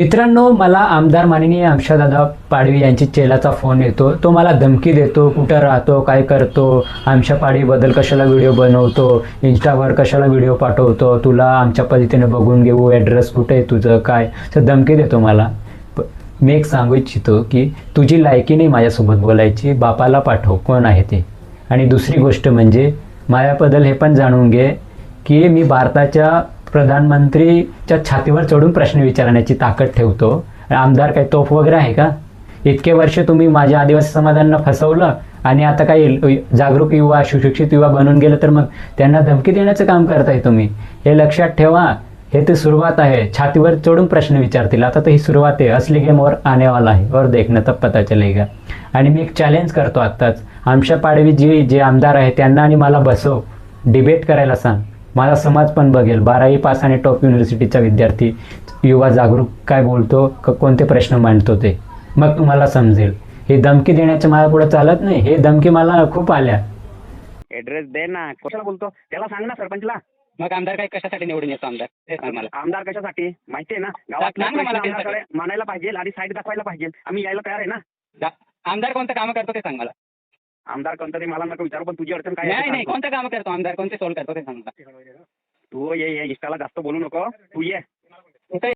मित्रांनो, मला आमदार माननीय आमशादादा पाडवी यांची चेलाचा फोन येतो. तो मला धमकी देतो, कुठं राहतो, काय करतो, आमशा पाडवीबद्दल कशाला व्हिडिओ बनवतो, इंस्टावर कशाला व्हिडिओ पाठवतो, तुला आमच्या पद्धतीने बघून घेऊ, ॲड्रेस कुठे आहे तुझं, काय तर धमकी देतो मला. मी एक सांगू इच्छितो की तुझी लायकी नाही माझ्यासोबत बोलायची, बापाला पाठव कोण आहे ते. आणि दुसरी गोष्ट म्हणजे माझ्याबद्दल हे पण जाणून घे की मी भारताच्या प्रधानमंत्रीच्या छातीवर चढून प्रश्न विचारण्याची ताकद ठेवतो. आमदार काय तोफ वगैरे आहे का? इतके वर्ष तुम्ही माझ्या आदिवासी समाजांना फसवलं आणि आता काही जागरूक युवा, सुशिक्षित युवा बनून गेलं तर मग त्यांना धमकी देण्याचं काम करताय तुम्ही. हे लक्षात ठेवा. हे तर सुरुवात आहे. छातीवर चढून प्रश्न विचारतील. आता तर ही सुरुवात आहे. असली गेम और आने वाला आहे और देखणं तब पता चलेगा. आणि मी एक चॅलेंज करतो आत्ताच. आमशा पाडवी जे आमदार आहे त्यांना आणि मला बसव, डिबेट करायला सांग. माझा समाज पण बघेल. 12वी पास आणि टॉप युनिव्हर्सिटीचा विद्यार्थी, युवा जागरूक काय बोलतो, कोणते प्रश्न मांडतो ते मग तुम्हाला समजेल. हे धमकी देण्याच्या माझ्या पुढे चालत नाही. हे धमकी मला खूप आल्या. ऍड्रेस दे ना. कशाला बोलतो त्याला सांग ना, सरपंचला. मग आमदार काय कशासाठी निवडून येतो आमदार ते सांग मला. आमदार कशासाठी माहिती आहे ना? गावातल्या सांग ना मला प्रश्न त्यासाठी. आमदारकडे मानायला पाहिजे आणि साईड दाखवायला पाहिजे. आम्ही यायला तयार आहे ना. आमदार कोणतं काम करतो ते सांग मला. आमदार कोणतं ते मला नको विचारू, पण तुझी अडचण काय आहे ते नाही नाही, सांग. कोणतं काम करतो आमदार, कोणते सोल्व करतो ते सांग मला. तू ये इंस्टाला जास्त बोलू नको. तू ये. कुठे